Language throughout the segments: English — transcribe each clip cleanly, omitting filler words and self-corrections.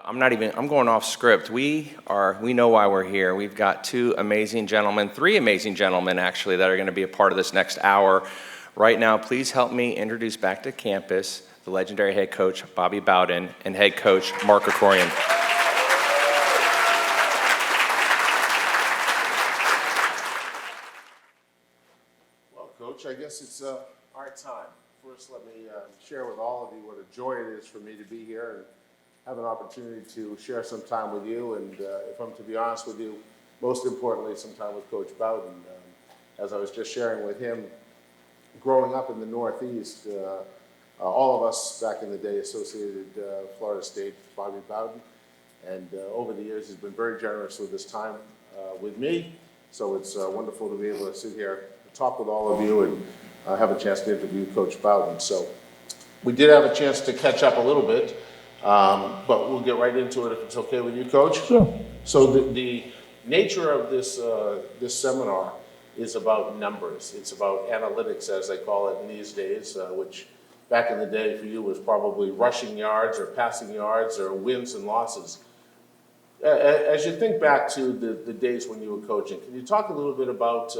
I'm going off script. We know why we're here. We've got three amazing gentlemen actually, that are going to be a part of this next hour. Right now, please help me introduce back to campus the legendary head coach, Bobby Bowden, and head coach, Mark Krikorian. Well, Coach, I guess it's our time. First, let me share with all of you what a joy it is for me to be here and have an opportunity to share some time with you, and if I'm to be honest with you, most importantly, some time with Coach Bowden. As I was just sharing with him, growing up in the Northeast, all of us back in the day associated Florida State, Bobby Bowden, and over the years he's been very generous with his time with me, so it's wonderful to be able to sit here and talk with all of you and have a chance to interview Coach Bowden. So we did have a chance to catch up a little bit. But we'll get right into it if it's okay with you, Coach. Sure. So the nature of this seminar is about numbers. It's about analytics, as they call it in these days, which back in the day for you was probably rushing yards or passing yards or wins and losses. As you think back to the days when you were coaching, can you talk a little bit about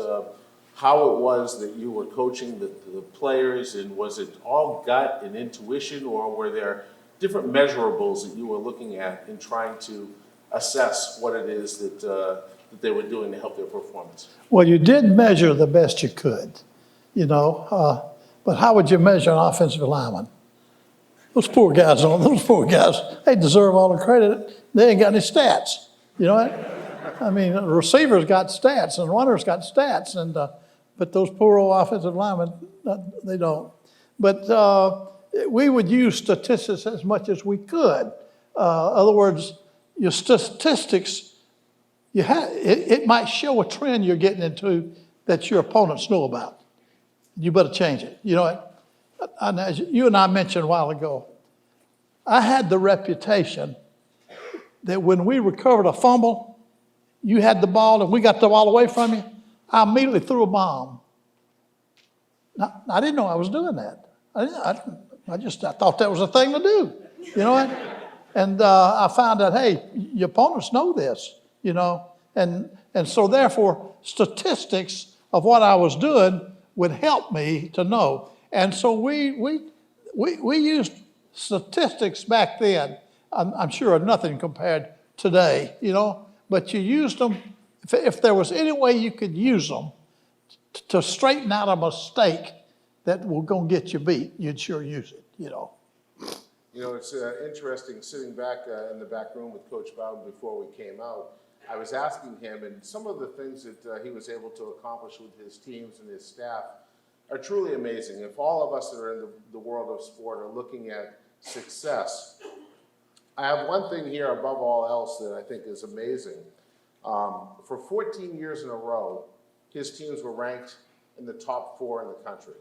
how it was that you were coaching the players, and was it all gut and intuition, or were there different measurables that you were looking at in trying to assess what it is that they were doing to help their performance? Well, you did measure the best you could, but how would you measure an offensive lineman? Those poor guys, they deserve all the credit. They ain't got any stats, you know what? I mean, the receivers got stats and runners got stats, but those poor old offensive linemen, they don't. But we would use statistics as much as we could. In other words, your statistics, it might show a trend you're getting into that your opponents know about. You better change it. You know, as you and I mentioned a while ago, I had the reputation that when we recovered a fumble, you had the ball and we got the ball away from you, I immediately threw a bomb. Now, I didn't know I was doing that. I thought that was a thing to do, you know what? And I found out, hey, your opponents know this, you know, and so therefore statistics of what I was doing would help me to know. And so we used statistics back then. I'm sure nothing compared today, you know, but you used them if there was any way you could use them to straighten out a mistake that will go get you beat, you'd sure use it, you know. You know, it's interesting sitting back in the back room with Coach Bowden before we came out. I was asking him, and some of the things that he was able to accomplish with his teams and his staff are truly amazing. If all of us that are in the world of sport are looking at success, I have one thing here above all else that I think is amazing. For 14 years in a row, his teams were ranked in the top 4 in the country.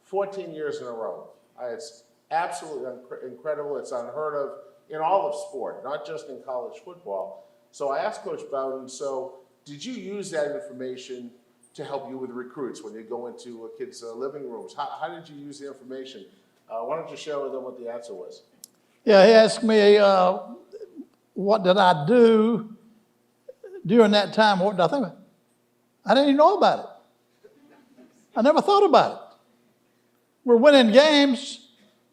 14 years in a row. It's absolutely incredible. It's unheard of in all of sport, not just in college football. So I asked Coach Bowden, so did you use that information to help you with recruits when you go into kids' living rooms? How did you use the information? Why don't you share with them what the answer was? Yeah, he asked me, what did I do during that time? What did I think about? I didn't even know about it. I never thought about it. We're winning games,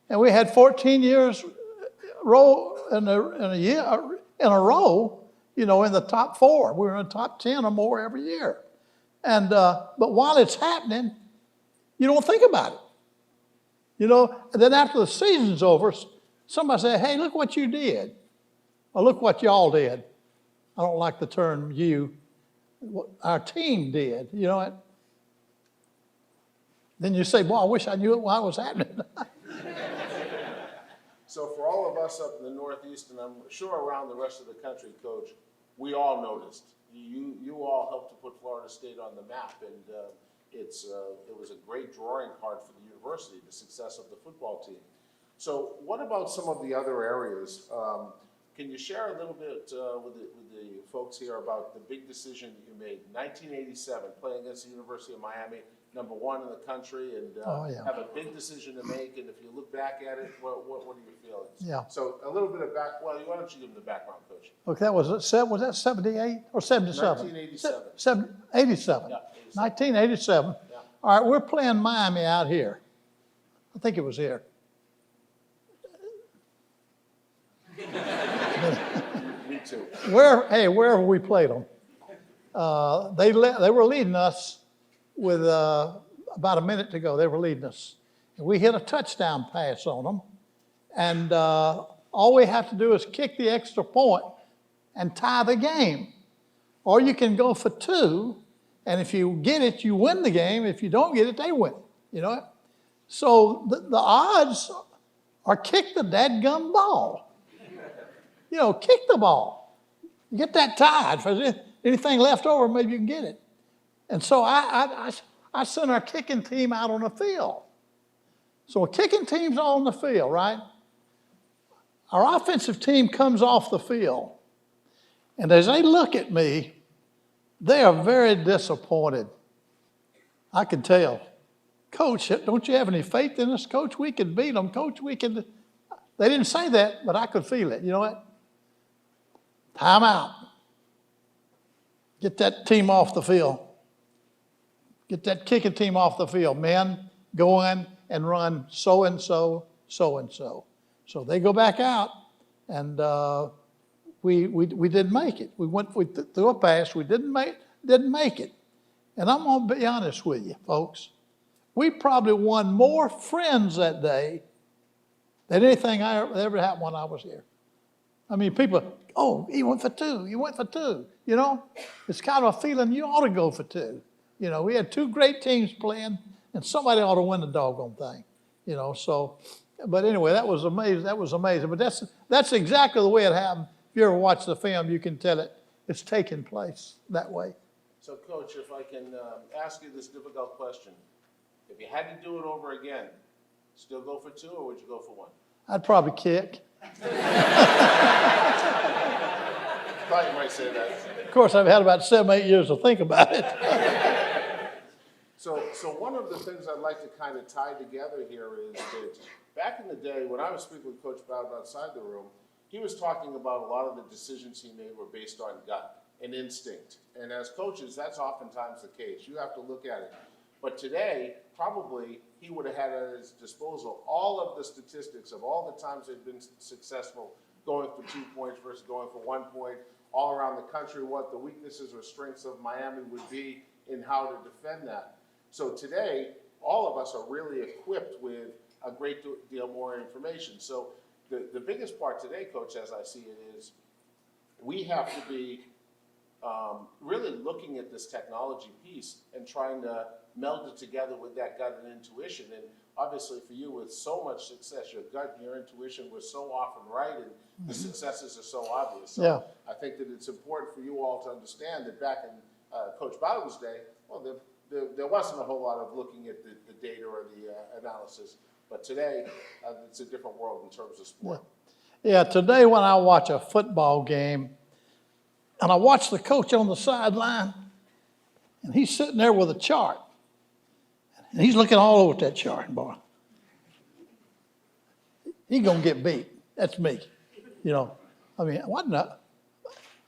and we had 14 years in a row, you know, in the top 4. We were in the top 10 or more every year. And but while it's happening, you don't think about it. You know, and then after the season's over, somebody say, hey, look what you did. Or look what y'all did. I don't like the term you. What our team did, you know what? Then you say, well, I wish I knew it while it was happening. So for all of us up in the Northeast, and I'm sure around the rest of the country, Coach, we all noticed. You all helped to put Florida State on the map, and it was a great drawing card for the university, the success of the football team. So what about some of the other areas? Can you share a little bit with the folks here about the big decision that you made? 1987, playing against the University of Miami, #1 in the country, and Oh, yeah. have a big decision to make. And if you look back at it, what are your feelings? Yeah. So a little bit of why don't you give them the background, Coach? Okay, was that 78 or 77? 1987. 87. Yeah, 87. 1987. Yeah. All right, we're playing Miami out here. I think it was here. Me too. Wherever we played them, they were leading us with about a minute to go. They were leading us, and we hit a touchdown pass on them, and all we have to do is kick the extra point and tie the game, or you can go for 2, and if you get it, you win the game. If you don't get it, they win. You know, so the odds are kick the dadgum ball. You know, kick the ball. Get that tied. If there's anything left over, maybe you can get it. And so I sent our kicking team out on the field. So a kicking team's on the field, right? Our offensive team comes off the field. And as they look at me, they are very disappointed. I can tell. Coach, don't you have any faith in us? Coach, we can beat them. Coach, we can. They didn't say that, but I could feel it. You know what? Time out. Get that team off the field. Get that kicking team off the field. Men, go in and run so-and-so, so-and-so. So they go back out, and we didn't make it. We threw a pass. We didn't make it. And I'm going to be honest with you, folks. We probably won more friends that day than anything ever happened when I was here. I mean, people, oh, he went for 2. You went for 2. You know, it's kind of a feeling you ought to go for 2. You know, we had 2 great teams playing, and somebody ought to win the doggone thing. You know, so, but anyway, that was amazing. That was amazing. But that's exactly the way it happened. If you ever watch the film, you can tell it's taking place that way. So, Coach, if I can ask you this difficult question. If you had to do it over again, still go for 2, or would you go for 1? I'd probably kick. Thought you might say that. Of course, I've had about 7, 8 years to think about it. So one of the things I'd like to kind of tie together here is that back in the day when I was speaking with Coach Bowden outside the room, he was talking about a lot of the decisions he made were based on gut and instinct. And as coaches, that's oftentimes the case. You have to look at it. But today, probably he would have had at his disposal all of the statistics of all the times they've been successful going for 2 points versus going for 1 point, all around the country, what the weaknesses or strengths of Miami would be in how to defend that. So today, all of us are really equipped with a great deal more information. So the biggest part today, Coach, as I see it, is we have to be really looking at this technology piece and trying to meld it together with that gut and intuition. And obviously for you, with so much success, your gut and your intuition was so often right, and the successes are so obvious. So Yeah. I think that it's important for you all to understand that back in Coach Bowden's day, well, there wasn't a whole lot of looking at the data or the analysis. But today, it's a different world in terms of sport. Yeah, today when I watch a football game, and I watch the coach on the sideline, and he's sitting there with a chart, and he's looking all over that chart, boy. He's going to get beat. That's me. You know, I mean, what not?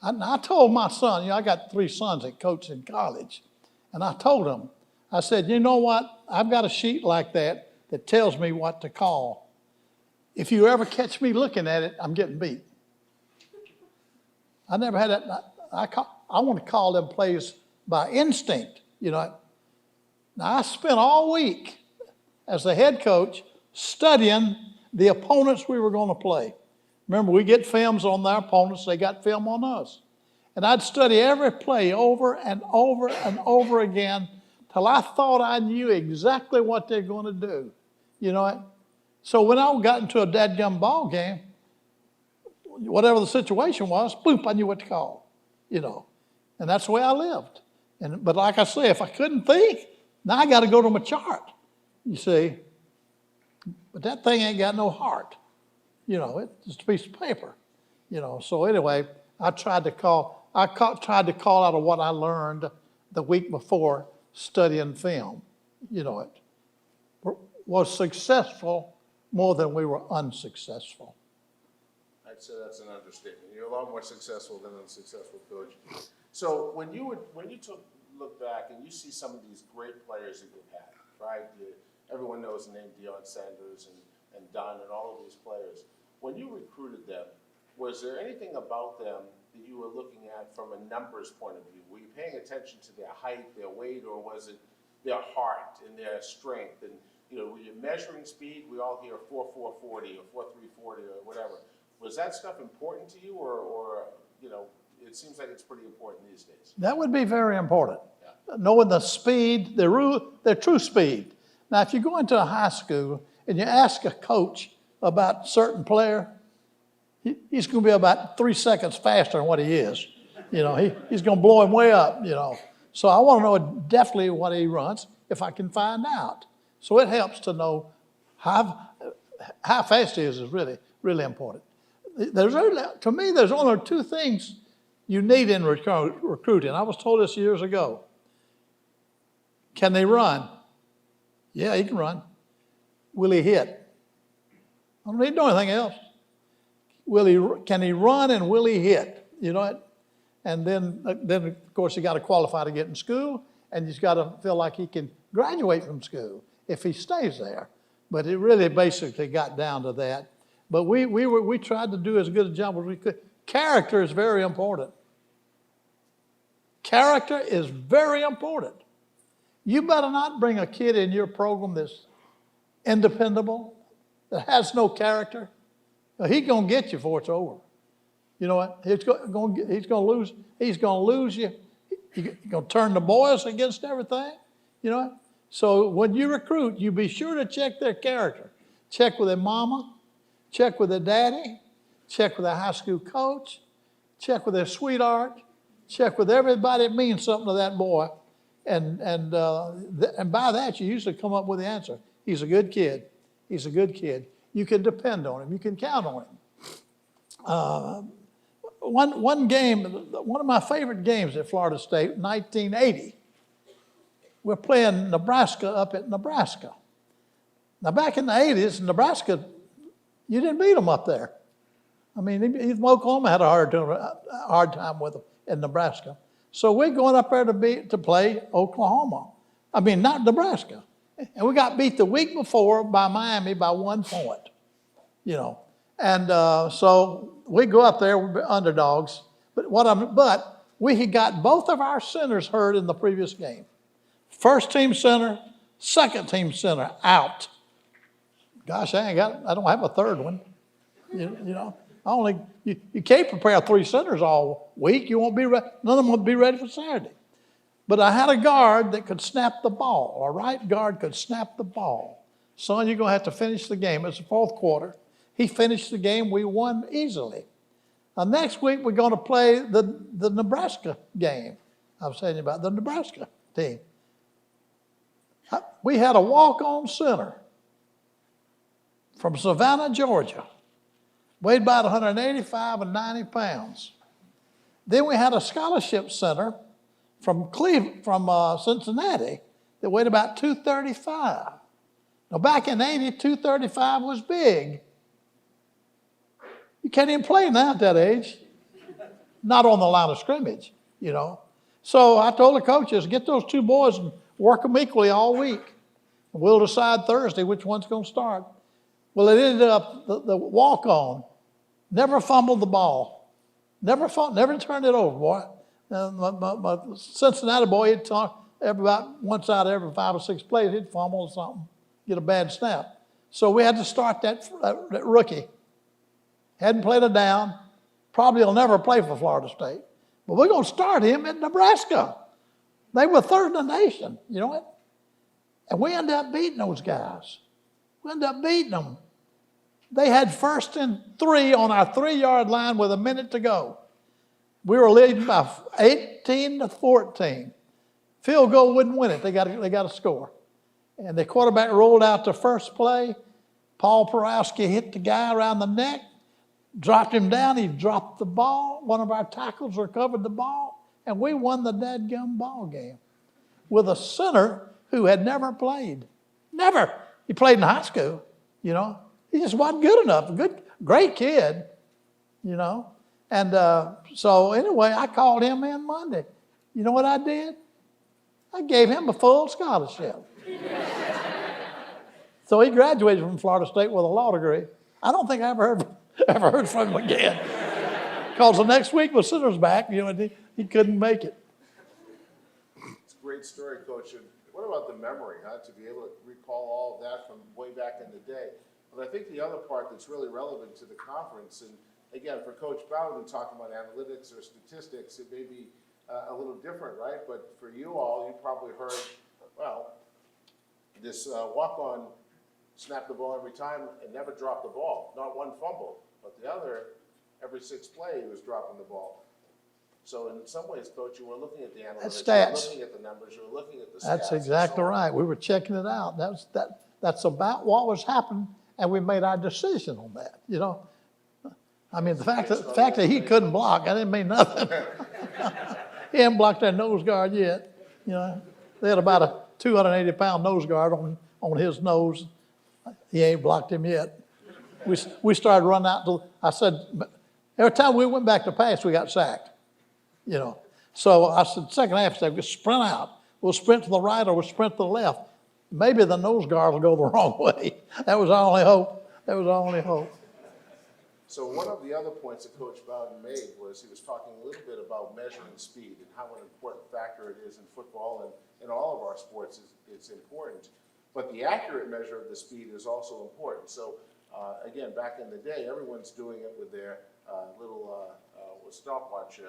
I told my son, you know, I got 3 sons that coach in college, and I told him, I said, you know what? I've got a sheet like that tells me what to call. If you ever catch me looking at it, I'm getting beat. I never had that. I want to call them plays by instinct, you know. Now, I spent all week as the head coach studying the opponents we were going to play. Remember, we get films on their opponents, they got film on us. And I'd study every play over and over and over again till I thought I knew exactly what they're going to do. You know, so when I got into a dadgum ball game, whatever the situation was, boom, I knew what to call, you know. And that's the way I lived. But like I say, if I couldn't think, now I got to go to my chart, you see. But that thing ain't got no heart. You know, it's just a piece of paper, you know. So anyway, I tried to call out of what I learned the week before studying film, you know it, was successful more than we were unsuccessful. I'd say that's an understatement. You're a lot more successful than unsuccessful, Coach. So when you look back and you see some of these great players that you've had, right? Everyone knows the name Deion Sanders and Dunn and all of these players. When you recruited them, was there anything about them that you were looking at from a numbers point of view? Were you paying attention to their height, their weight, or was it their heart and their strength? And, were you measuring speed? We all hear 4.440 or 4.340 or whatever. Was that stuff important to you, or it seems like it's pretty important these days? That would be very important. Yeah. Knowing the speed, their true speed. Now, if you go into a high school and you ask a coach about a certain player, he's going to be about 3 seconds faster than what he is. He's going to blow him way up, So I want to know definitely what he runs if I can find out. So it helps to know how fast he is really, really important. To me, there's only two things you need in recruiting. I was told this years ago. Can they run? Yeah, he can run. Will he hit? I don't need to know anything else. Can he run and will he hit? And then of course, you got to qualify to get in school, and he's got to feel like he can graduate from school if he stays there. But it really basically got down to that. But we tried to do as good a job as we could. Character is very important. Character is very important. You better not bring a kid in your program that's independable, that has no character. He's going to get you before it's over. You know what? He's going to lose. He's going to lose you. He's going to turn the boys against everything. So when you recruit, you be sure to check their character. Check with their mama. Check with their daddy. Check with their high school coach. Check with their sweetheart. Check with everybody that means something to that boy. And by that, you usually come up with the answer. He's a good kid. He's a good kid. You can depend on him. You can count on him. One game, one of my favorite games at Florida State, 1980. We're playing Nebraska up at Nebraska. Now, back in the 80s, Nebraska, you didn't beat them up there. I mean, even Oklahoma had a hard time with them in Nebraska. So we're going up there to play Oklahoma. I mean, not Nebraska. And we got beat the week before by Miami by 1 point, And so we go up there, we're underdogs. But we had got both of our centers hurt in the previous game. First team center, second team center out. Gosh, I don't have a third one. You can't prepare 3 centers all week. You won't be ready. None of them will be ready for Saturday. But I had a guard that could snap the ball. A right guard could snap the ball. Son, you're going to have to finish the game. It's the fourth quarter. He finished the game. We won easily. Next week, we're going to play the Nebraska game. I was telling you about the Nebraska team. We had a walk-on center from Savannah, Georgia. Weighed about 185 and 90 pounds. Then we had a scholarship center from Cincinnati that weighed about 235. Now, back in 80, 235 was big. You can't even play now at that age. Not on the line of scrimmage, So I told the coaches, get those 2 boys and work them equally all week. And we'll decide Thursday which one's going to start. Well, it ended up, the walk-on never fumbled the ball. Never turned it over, boy. My Cincinnati boy, he'd talk about once out of every 5 or 6 plays, he'd fumble or something, get a bad snap. So we had to start that rookie. Hadn't played a down. Probably will never play for Florida State. But we're going to start him at Nebraska. They were third in the nation, you know what? And we ended up beating those guys. We ended up beating them. They had 1st and 3 on our 3-yard line with a minute to go. We were leading by 18-14. Field goal wouldn't win it. They got to score. And the quarterback rolled out the first play. Paul Porowski hit the guy around the neck, dropped him down. He dropped the ball. One of our tackles recovered the ball, and we won the dadgum ball game with a center who had never played. Never. He played in high school, you know. He just wasn't good enough. Great kid, you know. And so anyway, I called him in Monday. You know what I did? I gave him a full scholarship. So he graduated from Florida State with a law degree. I don't think I ever heard from him again. Because the next week was Sitter's back, you know, and he couldn't make it. It's a great story, Coach. And what about the memory, to be able to recall all of that from way back in the day? But I think the other part that's really relevant to the conference, and again, for Coach Bowden talking about analytics or statistics, it may be a little different, right? But for you all, you probably heard, well, this walk-on snapped the ball every time and never dropped the ball. Not one fumble, but the other, every 6th play, he was dropping the ball. So in some ways, Coach, you were looking at the analytics, you were looking at the numbers, you were looking at the stats. That's exactly right. We were checking it out. That's about what was happening, and we made our decision on that, you know. I mean, the fact that he couldn't block, that didn't mean nothing. He hadn't blocked that nose guard yet, you know. They had about a 280-pound nose guard on his nose. He ain't blocked him yet. We started running out. I said, every time we went back to pass, we got sacked, you know. So I said, second half, I said, we'll sprint out. We'll sprint to the right or we'll sprint to the left. Maybe the nose guard will go the wrong way. That was our only hope. That was our only hope. So one of the other points that Coach Bowden made was he was talking a little bit about measuring speed and how an important factor it is in football and in all of our sports it's important. But the accurate measure of the speed is also important. So again, back in the day, everyone's doing it with their little stopwatch,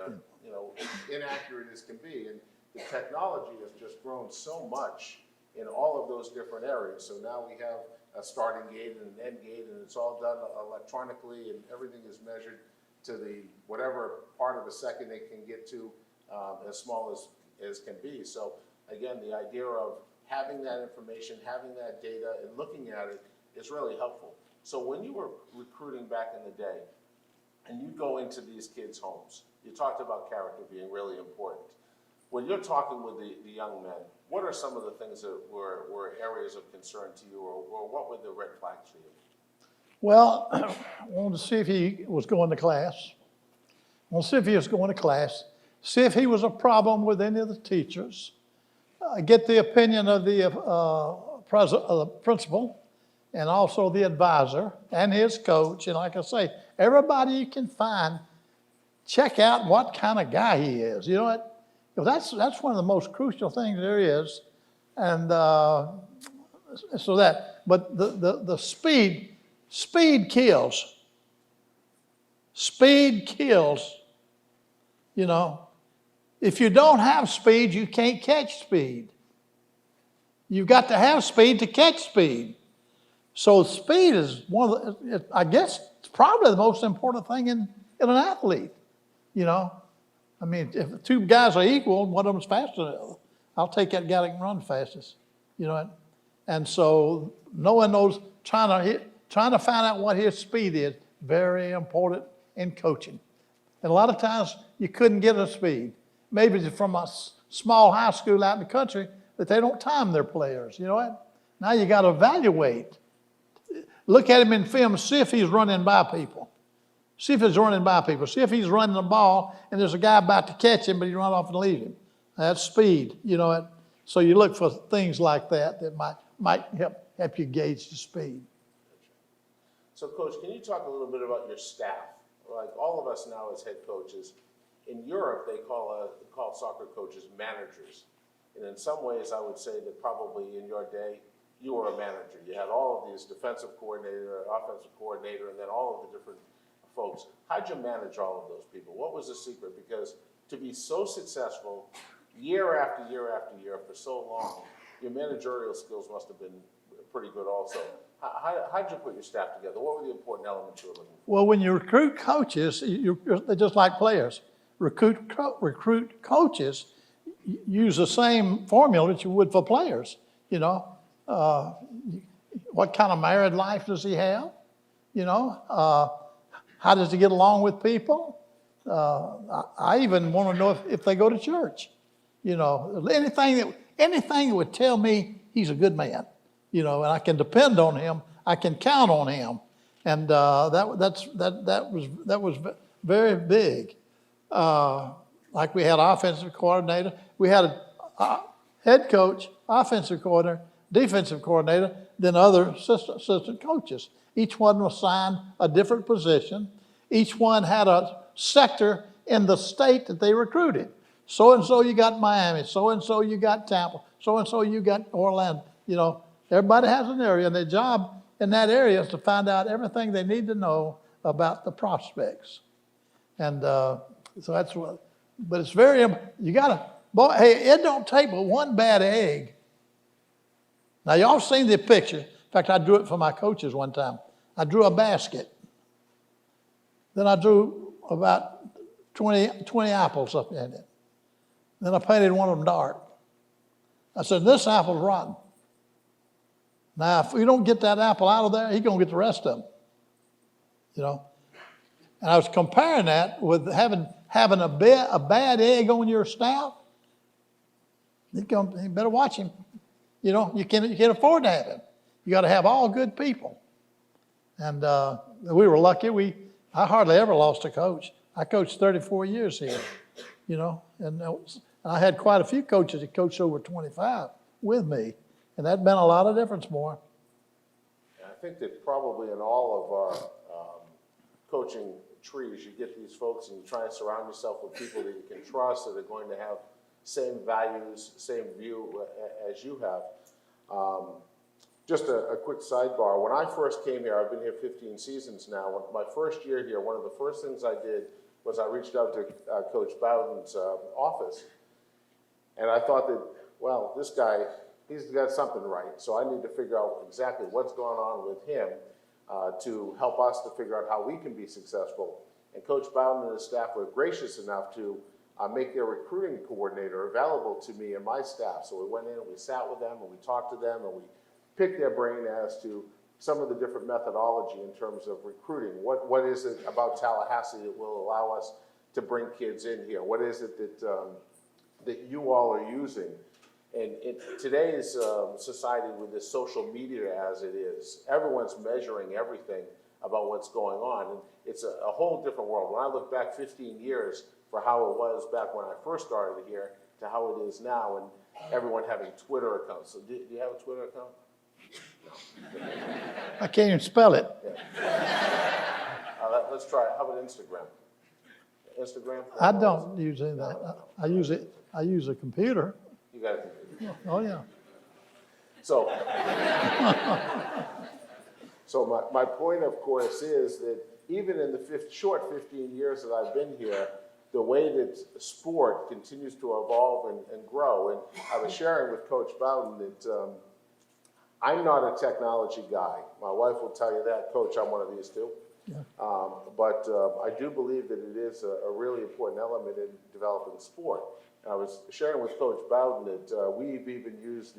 you know, inaccurate as can be. And the technology has just grown so much in all of those different areas. So now we have a starting gate and an end gate, and it's all done electronically, and everything is measured to the whatever part of a second it can get to, as small as can be. So again, the idea of having that information, having that data, and looking at it is really helpful. So when you were recruiting back in the day, and you go into these kids' homes, you talked about character being really important. When you're talking with the young men, what are some of the things that were areas of concern to you, or what were the red flags for you? Well, I wanted to see if he was going to class. I wanted to see if he was going to class, see if he was a problem with any of the teachers, get the opinion of the principal, and also the advisor and his coach. And like I say, everybody you can find, check out what kind of guy he is. You know what? Because that's one of the most crucial things there is. And so that, but the speed kills. Speed kills. You know, if you don't have speed, you can't catch speed. You've got to have speed to catch speed. So speed is one of the, I guess, it's probably the most important thing in an athlete, you know. I mean, if two guys are equal, one of them's faster than the other, I'll take that guy that can run fastest, you know. And so knowing those, trying to find out what his speed is, very important in coaching. And a lot of times you couldn't get a speed. Maybe it's from a small high school out in the country that they don't time their players, you know what? Now you got to evaluate. Look at him in film, see if he's running by people. See if he's running by people. See if he's running the ball and there's a guy about to catch him, but he run off and leave him. That's speed, you know. So you look for things like that might help you gauge the speed. So, Coach, can you talk a little bit about your staff? Like all of us now as head coaches, in Europe they call soccer coaches managers. And in some ways I would say that probably in your day, you were a manager. You had all of these defensive coordinator, offensive coordinator, and then all of the different folks. How'd you manage all of those people? What was the secret? Because to be so successful year after year after year for so long, your managerial skills must have been pretty good also. How'd you put your staff together? What were the important elements you were looking for? Well, when you recruit coaches, they're just like players. Recruit coaches use the same formula that you would for players, you know. What kind of married life does he have? You know, how does he get along with people? I even want to know if they go to church. You know, anything that would tell me he's a good man, and I can depend on him. I can count on him, and that was very big. Like we had offensive coordinator, we had a head coach, offensive coordinator, defensive coordinator, then other assistant coaches. Each one was assigned a different position. Each one had a sector in the state that they recruited. So-and-so you got Miami, so-and-so you got Tampa, so-and-so you got Orlando. Everybody has an area, and their job in that area is to find out everything they need to know about the prospects. And so that's what, but it's very, you gotta, boy, hey, it don't take but one bad egg. Now y'all seen the picture. In fact, I drew it for my coaches one time. I drew a basket. Then I drew about 20 apples up in it. Then I painted one of them dark. I said, this apple's rotten. Now, if we don't get that apple out of there, he's going to get the rest of them. And I was comparing that with having a bad egg on your staff. You better watch him. You can't afford to have him. You got to have all good people. And we were lucky. I hardly ever lost a coach. I coached 34 years here, and I had quite a few coaches that coached over 25 with me, and that meant a lot of difference more. I think that probably in all of our coaching trees, you get these folks and you try and surround yourself with people that you can trust, that are going to have same values, same view as you have. Just a quick sidebar. When I first came here, I've been here 15 seasons now. My first year here, one of the first things I did was I reached out to Coach Bowden's office. And I thought that, well, this guy, he's got something right. So I need to figure out exactly what's going on with him to help us to figure out how we can be successful. And Coach Bowden and his staff were gracious enough to make their recruiting coordinator available to me and my staff. So we went in and we sat with them and we talked to them and we picked their brain as to some of the different methodology in terms of recruiting. What is it about Tallahassee that will allow us to bring kids in here? What is it that you all are using? And in today's society with this social media as it is, everyone's measuring everything about what's going on. And it's a whole different world. When I look back 15 years for how it was back when I first started here to how it is now, and everyone having Twitter accounts. So do you have a Twitter account? I can't even spell it. Yeah. Let's try it. How about Instagram? Instagram? I don't use any of that. I use a computer. You got a computer. Oh, yeah. So, my point, of course, is that even in the short 15 years that I've been here, the way that sport continues to evolve and grow. And I was sharing with Coach Bowden that I'm not a technology guy. My wife will tell you that. Coach, I'm one of these two. Yeah. But I do believe that it is a really important element in developing sport. And I was sharing with Coach Bowden that we've even used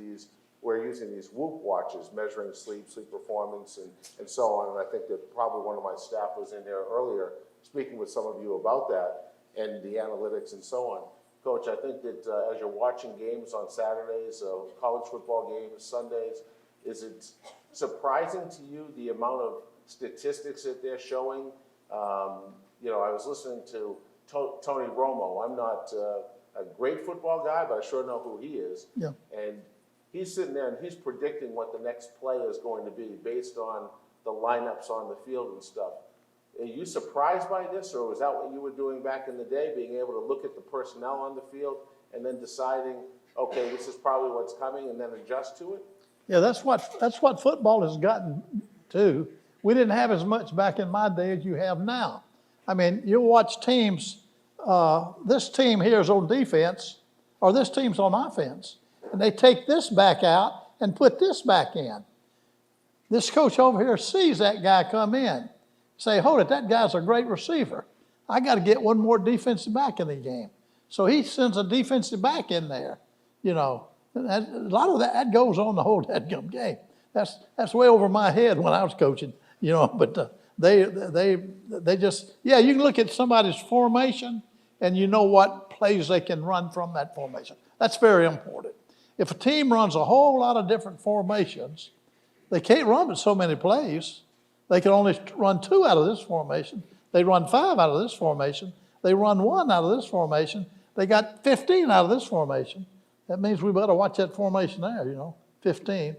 we're using these Whoop watches, measuring sleep performance, and so on. And I think that probably one of my staff was in there earlier speaking with some of you about that and the analytics and so on. Coach, I think that as you're watching games on Saturdays, college football games, Sundays, is it surprising to you the amount of statistics that they're showing? I was listening to Tony Romo. I'm not a great football guy, but I sure know who he is. Yeah. And he's sitting there and he's predicting what the next play is going to be based on the lineups on the field and stuff. Are you surprised by this, or was that what you were doing back in the day, being able to look at the personnel on the field and then deciding, okay, this is probably what's coming, and then adjust to it? Yeah, that's what football has gotten to. We didn't have as much back in my day as you have now. I mean, you'll watch teams, this team here is on defense, or this team's on offense, and they take this back out and put this back in. This coach over here sees that guy come in, say, hold it, that guy's a great receiver. I got to get one more defensive back in the game. So he sends a defensive back in there, A lot of that goes on the whole dadgum game. That's way over my head when I was coaching, but they just, yeah, you can look at somebody's formation and you know what plays they can run from that formation. That's very important. If a team runs a whole lot of different formations, they can't run but so many plays. They can only run 2 out of this formation. They run 5 out of this formation. They run 1 out of this formation. They got 15 out of this formation. That means we better watch that formation there, 15.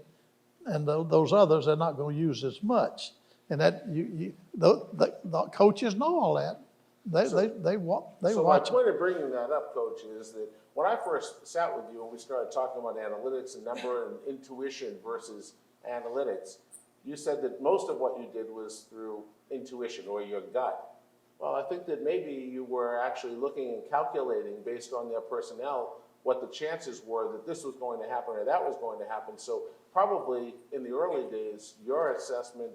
And those others, they're not going to use as much. And that the coaches know all that. They watch my it. point of bringing that up, Coach, is that when I first sat with you and we started talking about analytics and number and intuition versus analytics, you said that most of what you did was through intuition or your gut. Well, I think that maybe you were actually looking and calculating based on their personnel what the chances were that this was going to happen or that was going to happen. So probably in the early days, your assessment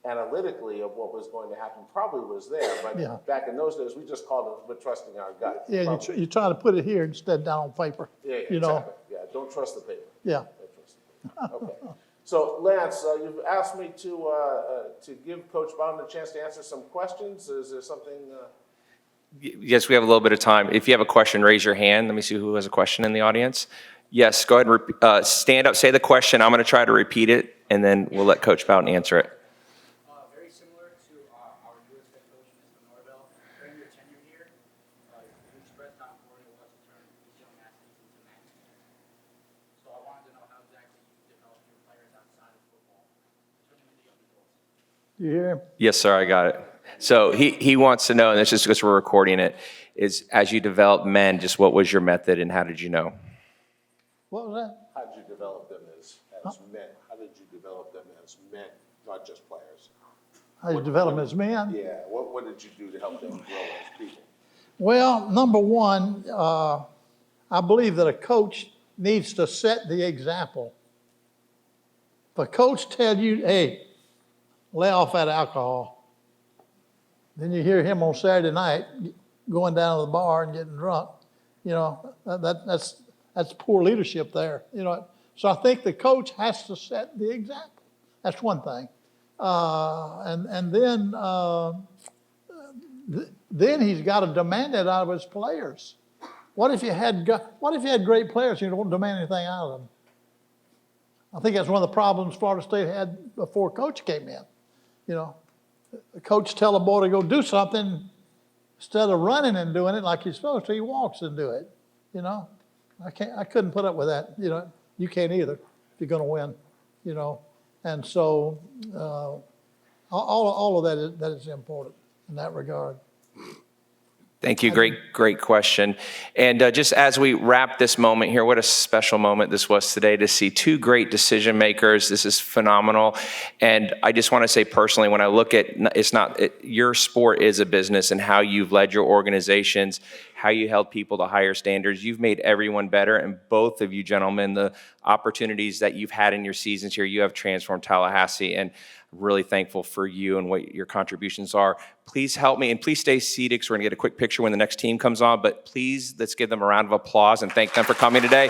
analytically of what was going to happen probably was there. But back in those days, we just called it, we're trusting our gut. Yeah, you try to put it here instead down on paper. Yeah, you exactly. Yeah, don't trust the paper. Yeah. Don't trust the paper. Okay. So Lance, you've asked me to give Coach Bowden a chance to answer some questions. Is there something? Yes, we have a little bit of time. If you have a question, raise your hand. Let me see who has a question in the audience. Yes, go ahead and stand up, say the question. I'm going to try to repeat it, and then we'll let Coach Bowden answer it. Very similar to our newest head coach, Mr. Norvell. During your tenure here, you expressed how important it was to turn these young athletes into men. So I wanted to know how exactly you developed your players outside of football, turn them into young adults. You hear him? Yes, sir, I got it. So he wants to know, and this is because we're recording it, is as you develop men, just what was your method and how did you know? What was that? How did you develop them as men? How did you develop them as men, not just players? How you develop them as men? Yeah. What did you do to help them grow as people? Well, number one, I believe that a coach needs to set the example. If a coach tell you, hey, lay off that alcohol, then you hear him on Saturday night going down to the bar and getting drunk, that's poor leadership there, So I think the coach has to set the example. That's one thing. And then he's got to demand it out of his players. What if you had great players and you don't demand anything out of them? I think that's one of the problems Florida State had before Coach came in. The coach tell a boy to go do something, instead of running and doing it like he's supposed to, he walks and do it. I couldn't put up with that. You can't either if you're going to win. And so all of that is important in that regard. Thank you. Great question. And just as we wrap this moment here, what a special moment this was today to see 2 great decision makers. This is phenomenal. And I just want to say personally, when I look at your sport is a business and how you've led your organizations, how you held people to higher standards, you've made everyone better. And both of you gentlemen, the opportunities that you've had in your seasons here, you have transformed Tallahassee. And really thankful for you and what your contributions are. Please help me, and please stay seated because we're going to get a quick picture when the next team comes on, but please, let's give them a round of applause and thank them for coming today.